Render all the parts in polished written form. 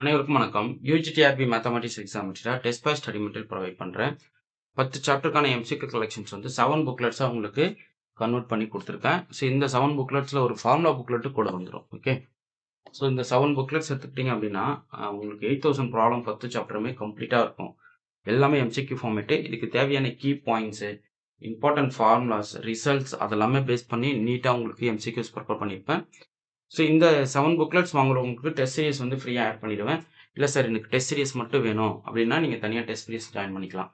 அனைவருக்கும் வணக்கம். UGTRB mathematics exam test batch study material provide பண்றேன். 10 சாப்டருக்கான எம்சிக்யூ கலெக்ஷன்ஸ் வந்து 7 புக்லெட்ஸா உங்களுக்கு கன்வெர்ட் பண்ணி கொடுத்துருக்கேன். ஸோ இந்த 7 புக்லெட்ஸ்ல ஒரு ஃபார்முலா புக்லெட் கூட வந்துடும். ஓகே. ஸோ இந்த 7 புக்லெட்ஸ் எடுத்துக்கிட்டீங்க அப்படின்னா உங்களுக்கு 8000 ப்ராப்ளம் 10 சாப்டருமே கம்ப்ளீட்டா இருக்கும். எல்லாமே எம்சிக்யூ ஃபார்மேட்டு. இதுக்கு தேவையான key points, important formulas, results அதெல்லாமே பேஸ் பண்ணி நீட்டாக உங்களுக்கு எம்சிக்யூஸ் ப்ரிப்பேர் பண்ணியிருப்பேன். ஸோ இந்த 7 புக்லெட்ஸ் வாங்குறவங்களுக்கு டெஸ்ட் சீரிஸ் வந்து ஃப்ரீயாக ஆட் பண்ணிடுவேன். இல்லை சார் எனக்கு டெஸ்ட் சீரிஸ் மட்டும் வேணும் அப்படின்னா நீங்கள் தனியாக டெஸ்ட் சீரிஸ் ஜாயின் பண்ணிக்கலாம்.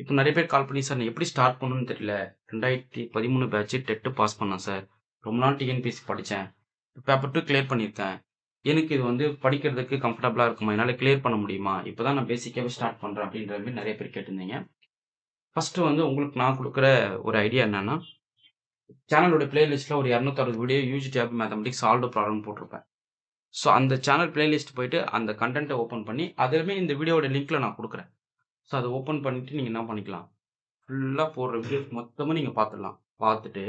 இப்போ நிறைய பேர் கால் பண்ணி சார் நான் எப்படி ஸ்டார்ட் பண்ணணும்னு தெரியல, 2013 பேட்ச் டெட்டு பாஸ் பண்ணேன் சார், ரொம்ப நாள் டிஎன்பிஎஸ்சி படித்தேன், பேப்பர் 2 கிளியர் பண்ணியிருக்கேன், எனக்கு இது வந்து படிக்கிறதுக்கு கம்ஃபர்டபுளாக இருக்குமா, என்னால் கிளியர் பண்ண முடியுமா, இப்போ தான் நான் பேசிக்காகவே ஸ்டார்ட் பண்ணுறேன் அப்படின்ற மாதிரி நிறைய பேர் கேட்டிருந்தீங்க. ஃபஸ்ட்டு வந்து உங்களுக்கு நான் கொடுக்குற ஒரு ஐடியா என்னென்னா, சேனலோட பிளேலிஸ்ட்டில் ஒரு 260 video UGTRB mathematics solved problem போட்டிருப்பேன். ஸோ அந்த சேனல் பிளேலிஸ்ட் போயிட்டு அந்த கண்டென்ட்டை ஓப்பன் பண்ணி அதிலுமே இந்த வீடியோட லிங்க்ல நான் கொடுக்குறேன். ஸோ அதை ஓப்பன் பண்ணிட்டு நீங்கள் என்ன பண்ணிக்கலாம், ஃபுல்லாக போடுற வீடியோஸ் மொத்தமாக நீங்கள் பார்த்துடலாம். பார்த்துட்டு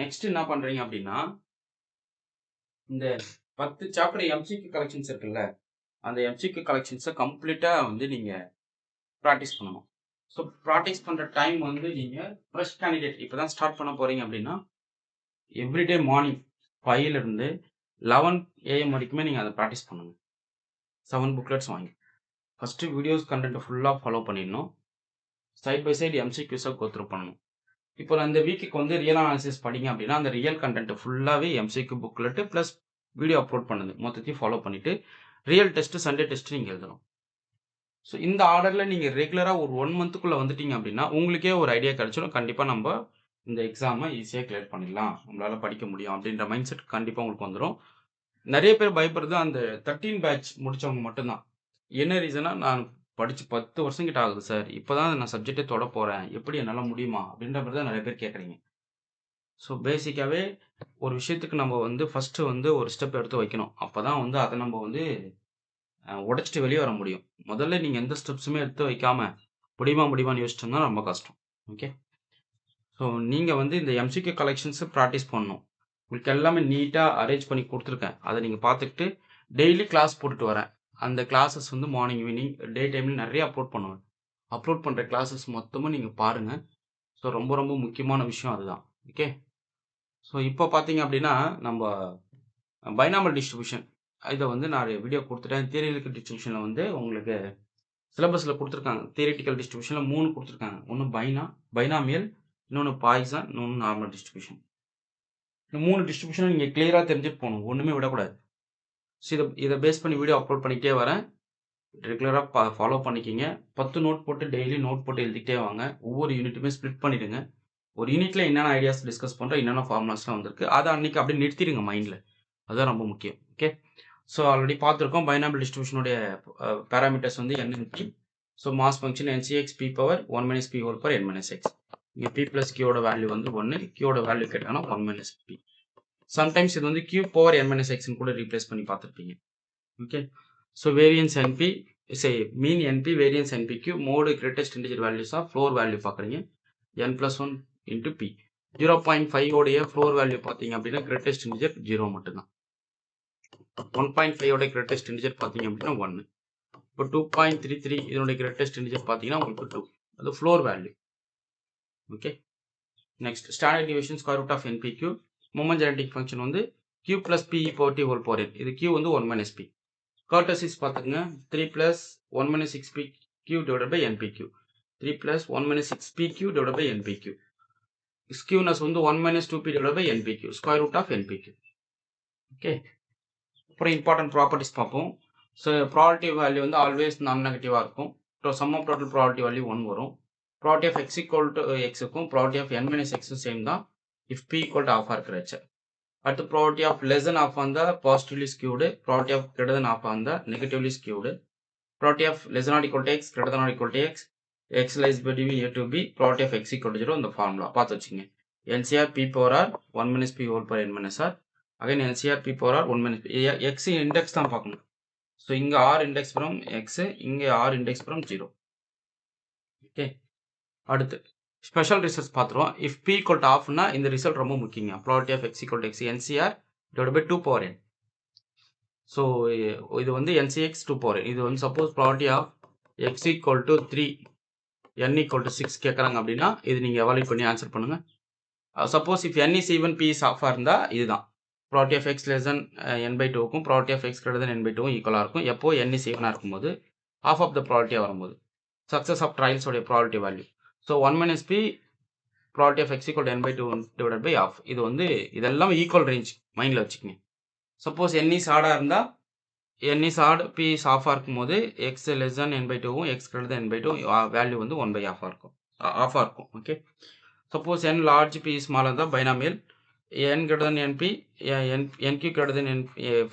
நெக்ஸ்ட் என்ன பண்ணுறீங்க அப்படின்னா, இந்த 10 சாப்டர் எம்சிக்யூ கலெக்ஷன்ஸ் இருக்குல்ல, அந்த எம்சிக்யூ கலெக்ஷன்ஸை கம்ப்ளீட்டாக வந்து நீங்கள் ப்ராக்டிஸ் பண்ணணும். ஸோ ப்ராக்டிஸ் பண்ணுற டைம் வந்து நீங்கள் ஃப்ரெஷ் கேண்டிடேட் இப்போ தான் ஸ்டார்ட் பண்ண போகிறீங்க அப்படின்னா, எவ்ரிடே மார்னிங் 5லேருந்து 11 AM வரைக்குமே நீங்கள் அதை ப்ராக்டிஸ் பண்ணுங்க. 7 புக்லெட்ஸ் வாங்கி ஃபஸ்ட்டு வீடியோஸ் கண்டென்ட்டை ஃபுல்லாக ஃபாலோ பண்ணிடணும். சைட் பை சைடு எம்சிக்யூஸை கோத்ரூ பண்ணணும். இப்போ நான் இந்த வீக்குக்கு வந்து ரியல் அனாலிசிஸ் படிங்க அப்படின்னா அந்த ரியல் கண்டென்ட் ஃபுல்லாகவே MCQ booklet plus video upload பண்ணுது மொத்தத்தையும் ஃபாலோ பண்ணிவிட்டு ரியல் டெஸ்ட்டு சண்டே டெஸ்ட்டு நீங்கள் எழுதணும். ஸோ இந்த ஆர்டரில் நீங்கள் ரெகுலராக ஒரு 1 மந்த்துக்குள்ளே வந்துட்டீங்க அப்படின்னா உங்களுக்கே ஒரு ஐடியா கிடச்சிடும், கண்டிப்பாக நம்ம இந்த எக்ஸாமை ஈஸியாக கிளியர் பண்ணிடலாம், நம்மளால் படிக்க முடியும் அப்படின்ற மைண்ட் செட் கண்டிப்பாக உங்களுக்கு வந்துடும். நிறைய பேர் பயப்படுறது அந்த 13 பேட்ச் முடித்தவங்க மட்டும்தான். என்ன ரீசனா, நான் படித்து 10 வருஷம் கிட்ட ஆகுது சார், இப்போ தான் நான் சப்ஜெக்டே தொட போகிறேன், எப்படி என்னால் முடியுமா அப்படின்ற மாதிரி தான் நிறைய பேர் கேட்குறீங்க. ஸோ பேசிக்காகவே ஒரு விஷயத்துக்கு நம்ம வந்து ஃபஸ்ட்டு வந்து ஒரு ஸ்டெப் எடுத்து வைக்கணும். அப்போ தான் வந்து அதை நம்ம வந்து உடைச்சிட்டு வெளியே வர முடியும். முதல்ல நீங்கள் எந்த ஸ்டெப்ஸுமே எடுத்து வைக்காமல் முடியுமான்னு யோசிச்சோம்னா ரொம்ப கஷ்டம். ஓகே. ஸோ நீங்கள் வந்து இந்த எம்சிக்யூ கலெக்ஷன்ஸை ப்ராக்டிஸ் பண்ணணும். உங்களுக்கு எல்லாமே நீட்டாக அரேஞ்ச் பண்ணி கொடுத்துருக்கேன். அதை நீங்கள் பார்த்துக்கிட்டு டெய்லி கிளாஸ் போட்டுட்டு வரேன். அந்த கிளாஸஸ் வந்து மார்னிங் ஈவினிங் டே டைமில் நிறைய அப்லோட் பண்ணுவேன். அப்லோட் பண்ணுற கிளாஸஸ் மொத்தமும் நீங்கள் பாருங்கள். ஸோ ரொம்ப ரொம்ப முக்கியமான விஷயம் அதுதான். ஓகே. ஸோ இப்போ பார்த்தீங்க அப்படின்னா நம்ம பைனாமல் டிஸ்ட்ரிபியூஷன் இதை வந்து நான் வீடியோ கொடுத்துட்டேன். தியரிட்டிக்கல் டிஸ்ட்ரிபியூஷனில் வந்து உங்களுக்கு சிலபஸில் கொடுத்துருக்காங்க. தியரிட்டிக்கல் டிஸ்ட்ரிபியூஷனில் 3 கொடுத்துருக்காங்க. ஒன்று பைனாமியல், இன்னொன்று பாய்சான், இன்னொன்று நார்மல் டிஸ்ட்ரிபியூஷன். இந்த 3 டிஸ்ட்ரிபியூஷனை நீங்கள் கிளியராக தெரிஞ்சுட்டு போகணும், ஒன்றுமே விடக்கூடாது. ஸோ இதை பேஸ் பண்ணி வீடியோ அப்லோட் பண்ணிக்கிட்டே வரேன். ரெகுலராக ஃபாலோ பண்ணிக்கிங்க. 10 நோட் போட்டு டெய்லி நோட் போட்டு எழுதிக்கிட்டே வாங்க. ஒவ்வொரு யூனிட்டுமே ஸ்ப்ளிட் பண்ணிவிடுங்க. ஒரு யூனிட்டில் என்னென்ன ஐடியாஸ் டிஸ்கஸ் பண்ணுறோம், என்னென்ன ஃபார்முலாஸ்லாம் வந்திருக்கு, அதை அன்றைக்கி அப்படியே நிறுத்திடுங்க மைண்டில். அதுதான் ரொம்ப முக்கியம். ஓகே. ஸோ ஆல்ரெடி பார்த்துருக்கோம் பைனாமியல் டிஸ்ட்ரிபியூஷனுடைய பேராமீட்டர்ஸ் வந்து NNP. So mass function NCX P power 1 - P whole power n - x. இங்கே P + Qயோட வேல்யூ வந்து 1, Qயோட வேல்யூ கேட்டாங்கன்னா 1 - P. சம்டைம்ஸ் இது வந்து Q பவர் n - x கூட ரீப்ளேஸ் பண்ணி பார்த்துருப்பீங்க. Okay. So variance NP, mean NP, variance NPQ, mode greatest integer வேல்யூஸாக floor value பார்க்குறீங்க, n+1 × P. 0.5 உடைய ஃப்ளோர் வேல்யூ பார்த்தீங்க அப்படின்னா கிரேட்டஸ்ட் இன்டிஜர் 0 மட்டும்தான். 1.5 உடைய கிரேட்டஸ்ட் இன்டிஜர் பார்த்தீங்க அப்படின்னா 1. இப்போ 2.33 இதனுடைய கிரேட்டஸ்ட் இன்டிஜர் பார்த்தீங்கன்னா உங்களுக்கு 2. அது floor value. Okay. Next standard division square root of NPQ. Moment generating function வந்து Q + P / T whole power n. இது Q வந்து 1 - P. கர்டசிஸ் பார்த்துக்குங்க, 3 + 1 - 6PQ / NPQ. 3 + 1 - 6PQ / NPQ. Skewness வந்து 1 - 2P / NPQ. Square root of NPQ. ஓகே. அப்புறம் important properties பார்ப்போம். So probability value வந்து always non நெகட்டிவாக இருக்கும். So sum of total probability value 1 வரும். ப்ராபர்ட்டி ஆஃப் x = xக்கும் ப்ராபர்ட்டி ஆஃப் n - xக்கும் சேம் தான் if p = half இருக்கிறச்ச. அடுத்து property of less than half வந்தால் positively skewed, property of greater than half வந்தால் negatively skewed, property of less than = x, greater than = x, x lies between a to b, probability of x = 0. இந்த formula பார்த்து வச்சுங்க. NCR P power r 1 - P whole power n - r. Again NCR P power r 1 - P. x index தான் பார்க்கணும். So இங்கே r index from x, இங்கே r index from 0. Okay. அடுத்து special results பார்த்துருவோம். If P = halfனா இந்த ரிசல்ட் ரொம்ப முக்கியங்க. Probability of x = x, NCR / 2 power n. So இது வந்து NCX 2 power n. இது வந்து suppose probability of x equal to 3 n equal to 6 கேட்குறாங்க அப்படின்னா இது நீங்கள் எவாலுவேட் பண்ணி ஆன்சர் பண்ணுங்கள். Suppose if n is even p is ஆஃபாக இருந்தால் இதுதான் property of x less than n/2க்கும் property of x greater than n/2க்கும் ஈக்குவலாக இருக்கும். எப்போ n is evenஆக இருக்கும்போது half ஆஃப் த ப்ராபர்ட்டியாக வரும்போது சக்ஸஸ் ஆஃப் ட்ரையல்ஸோடைய property value. So 1 minus p property of x equal to n/2 divided by half. இது வந்து இதெல்லாம் ஈக்குவல் ரேஞ்ச் மைண்டில் வச்சுக்கோங்க. சப்போஸ் n is odd-ஆக இருந்தால் n is odd p is half-ஆக இருக்கும்போது x less than n/2வும் x greater than n/2 value வந்து 1/2 இருக்கும் ஆஃபாக இருக்கும். Okay, suppose n large p ஸ்மாலாக இருந்தால் binomial n greater than np nq greater than n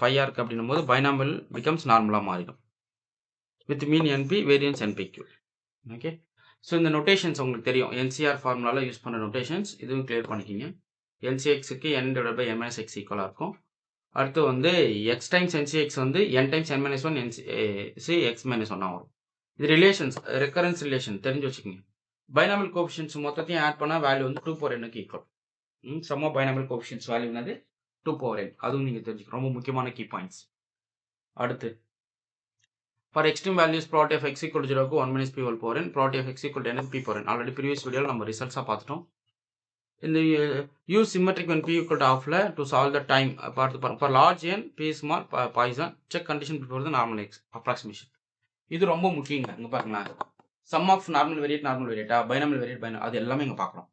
5 இருக்குது அப்படின்னும் போது பைனாமியல் பிகம்ஸ் நார்மலாக மாறிடும் with mean np variance npq. Okay, so இந்த நொட்டேஷன்ஸ் உங்களுக்கு தெரியும், NCR ஃபார்முலாவில் யூஸ் பண்ணுற நொட்டேஷன்ஸ் இதுவும் கிளியர் பண்ணிக்கிங்க. NCXக்கு n divided by n minus x ஈக்குவலாக இருக்கும். அடுத்து வந்து x டைம்ஸ் NCX வந்து n times n minus 1 NCX minus 1 வரும். இது ரிலேஷன்ஸ் ரெக்கரன்ஸ் ரிலேஷன் தெரிஞ்சு வச்சுக்கோங்க. பைனாமியல் கோஎஃபிஷியன்ட்ஸ் மொத்தத்தையும் ஆட் பண்ணால் வேல்யூ வந்து 2 power n equal. Sum of binomial coefficients value என்னது 2 power n. அதுவும் நீங்கள் தெரிஞ்சுக்கணும், ரொம்ப முக்கியமான கீ பாயிண்ட்ஸ். அடுத்து for extreme values probability of x equal to 0க்கு 1 minus p whole power n probability of x equal to n p power n. Already previous வீடியோவில் நம்ம ரிசல்ட்ஸாக பார்த்துட்டோம். இந்த use symmetric when p equal to half-ல to solve the time பார்த்து for large n p small Poisson check condition before the normal x approximation. இது ரொம்ப முக்கியங்க. இங்கே பாருங்களேன், sum of normal variate binomial variate அது எல்லாமே இங்கே பார்க்குறோம்.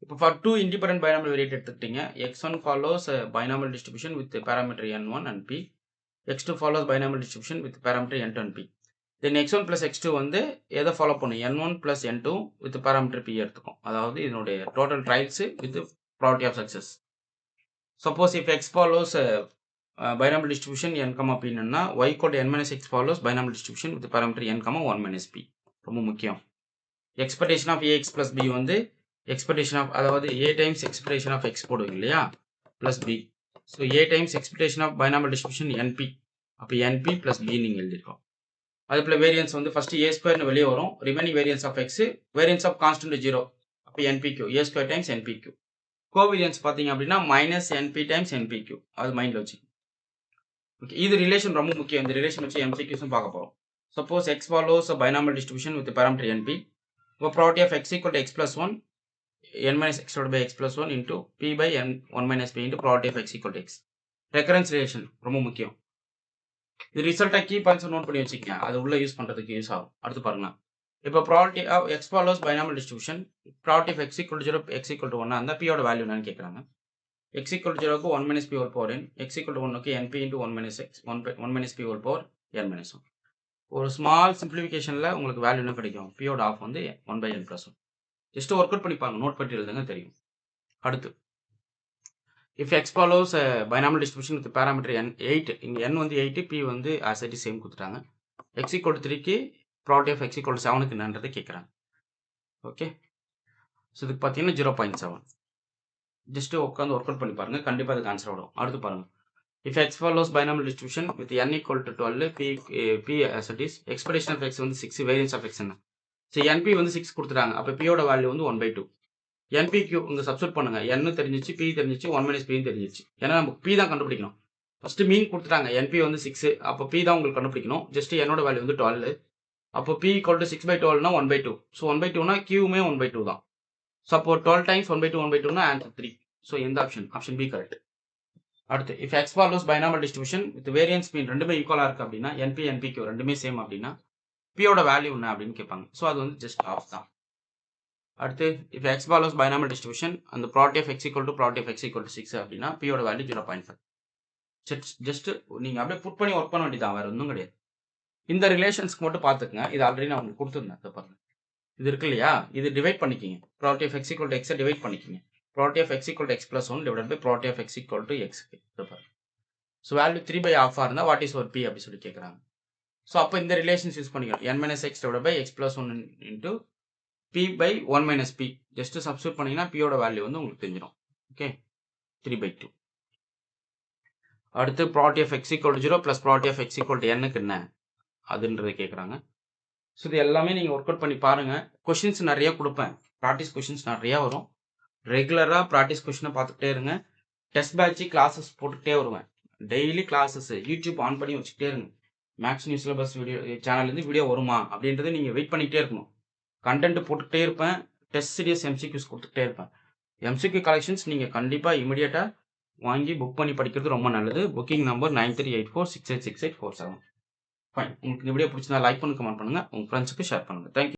இப்போ ஃபார் 2 இண்டிபெண்டன்ட் பைனாமியல் வேரியேட் எடுத்துக்கிட்டீங்க, x1 follows binomial distribution with parameter n1 and p, x2 follows binomial distribution with parameter n2 and p. Then x1 plus x2 வந்து எதை follow பண்ணும், n1 plus n2 with parameter p எடுத்துக்கும். அதாவது இதனுடைய total trials with probability of success. Suppose if x follows binomial distribution n, p ன்னா y equal to n minus x follows binomial distribution with parameter n, 1 minus p. ரொம்ப முக்கியம். Expectation of ax plus b வந்து expectation of, அதாவது a times expectation of x போடுவீங்க இல்லையா, plus b. So a times expectation of binomial distribution np, அப்போ np plus b நீங்கள் எழுதிருக்கோம். அதே போல் வேரியன்ஸ் வந்து ஃபர்ஸ்ட் a ஸ்கொயர்னு வெளியே வரும், remaining variance of x, variance of constant 0, அப்போ npq, a square times npq. Covariance பார்த்தீங்க அப்படின்னா மைனஸ் np டைம்ஸ் npq, அது மைண்டில் வச்சு. ஓகே, இது ரிலேஷன் ரொம்ப முக்கியம். இந்த ரிலேஷன் வச்சு MCQஸும் பார்க்க போகிறோம். Suppose x follows binomial distribution with parameter np, இப்போ probability of x equal to x plus 1 n minus x divided by x plus 1 into p by n 1 minus p into probability of x equal to x. Recurrence relation ரொம்ப முக்கியம். இது ரிசல்ட்டை key points note பண்ணி வச்சுக்கங்க, அது உள்ள use பண்ணுறதுக்கு use ஆகும். அடுத்து பாருங்க, இப்போ probability of x follows binomial distribution, probability of x equal to 0 x equal to 1 அந்த p யோட வேல்யூ என்னன்னு கேட்குறாங்க. x equal to 0க்கு 1 minus p whole power n, x equal to 1க்கு np into 1 minus x 1 minus p whole power n minus 1. ஒரு small சிம்பிளிஃபிகேஷனில் உங்களுக்கு value என்ன கிடைக்கும், p யோட ஆஃப் வந்து 1 by n plus 1. Just work out பண்ணி பாருங்க, நோட் பண்ணி எழுதுங்க தெரியும். அடுத்து if x follows binomial distribution with parameter n 8, இங்கே n வந்து 8, p வந்து as it is சேம் கொடுத்துட்டாங்க. x equal to 3க்கு probability of x equal to 7க்கு என்னன்றதை கேட்குறாங்க. ஓகே, ஸோ இதுக்கு பார்த்தீங்கன்னா 0.7. ஜஸ்ட்டு உட்காந்து ஒர்க் அவுட் பண்ணி பாருங்க, கண்டிப்பாக அதுக்கு ஆன்சர் வரும். அடுத்து பாருங்க, if x follows binomial distribution வித் n equal to 12, p as it is, expectation of x வந்து 6, வேரியன்ஸ் ஆஃப் x என்ன. ஸோ np வந்து 6 கொடுத்துட்டாங்க, அப்போ p யோட வேல்யூ வந்து 1/2. npq இங்கே சப்ஸ்டிட் பண்ணுங்க, n தெரிஞ்சிச்சு, p தெரிஞ்சிச்சு, 1 minus p தெரிஞ்சிச்சு. ஏன்னா நமக்கு p தான் கண்டுபிடிக்கணும். ஃபர்ஸ்ட் மீன் கொடுத்துட்டாங்க, np வந்து 6, அப்போ p தான் உங்களுக்கு கண்டுபிடிக்கணும். ஜஸ்ட் என்னோட வேல்யூ வந்து 12, அப்போ p equal to 6/12னா 1/2. ஸோ 1/2னா qமே 1/2 தான். ஸோ அப்போ 12 டைம்ஸ் 1/2னா ஆன்சர் 3. ஸோ எந்த ஆப்ஷன், ஆப்ஷன் பி கரெக்ட். அடுத்து if x follows binomial distribution with variance mean ரெண்டுமே ஈக்குவலாக இருக்குது அப்படின்னா, np npq ரெண்டுமே சேம் அப்படின்னா p யோட வேல்யூ என்ன அப்படின்னு கேட்பாங்க. ஸோ அது வந்து ஜஸ்ட் ஆஃப் தான். அடுத்து if x follows binomial distribution அந்த probability of x equal to probability of x equal to 6 அப்படின்னா p யோட வேல்யூ 0.5. ஜஸ்ட் நீங்கள் அப்படியே புட் பண்ணி ஒர்க் பண்ண வேண்டியதான், வேறு ஒன்றும் கிடையாது. இந்த ரிலேஷன்ஸ்க்கு மட்டும் பார்த்துக்குங்க, இது ஆல்ரெடி நான் உங்களுக்கு கொடுத்துருந்தேன். இதை பாருங்க, இது இருக்கு இல்லையா, இது டிவைட் பண்ணிக்கிங்க. Probability of x equal to x divide பண்ணிக்கிங்க. Probability of x equal to x plus 1 divide by probability of x equal to x. இதை பாருங்க, ஸோ வேல்யூ 3/2 இருந்தால் வாட் இஸ் ஒரு p அப்படி சொல்லி கேட்குறாங்க. ஸோ அப்போ இந்த ரிலேஷன்ஸ் யூஸ் பண்ணிக்கலாம், n minus x divided by x plus 1 into p by 1 minus p. Just substitute பண்ணிங்கன்னா p யோட வேல்யூ வந்து உங்களுக்கு தெரிஞ்சிடும். ஓகே, 3/2. அடுத்து property of x equal to 0 plus probability of x equal to n-க்கு என்ன அதுன்றதை கேட்குறாங்க. ஸோ இது எல்லாமே நீங்கள் ஒர்க் அவுட் பண்ணி பாருங்கள். கொஷின்ஸ் நிறையா கொடுப்பேன், ப்ராக்டிஸ் கொஷின்ஸ் நிறையா வரும். ரெகுலராக ப்ராக்டிஸ் கொஷினை பார்த்துக்கிட்டே இருங்க. டெஸ்ட் பேட்ச் கிளாஸஸ் போட்டுக்கிட்டே வருவேன். டெய்லி கிளாஸஸ் யூடியூப் ஆன் பண்ணி வச்சுக்கிட்டே இருங்க. மேக்ஸ் நியூ சிலபஸ் வீடியோ சேனல்லேருந்து வீடியோ வருமா அப்படின்றத நீங்கள் வெயிட் பண்ணிக்கிட்டே இருக்கணும். கண்டென்ட் போட்டுக்கிட்டே இருப்பேன். டெஸ்ட் சீரியஸ் எம்சிக்யூஸ் கொடுத்துக்கிட்டே இருப்பேன். எம்சிக்யூ கலெக்ஷன்ஸ் நீங்கள் கண்டிப்பாக இமிடியேட்டாக வாங்கி புக் பண்ணி படிக்கிறது ரொம்ப நல்லது. Booking number 9384686847. ஃபைன். உங்களுக்கு இந்த வீடியோ பிடிச்சிருந்தா லைக் பண்ணுங்க, கமெண்ட் பண்ணுங்கள், உங்கள் ஃப்ரெண்ட்ஸுக்கு ஷேர் பண்ணுங்கள். தேங்க்யூ.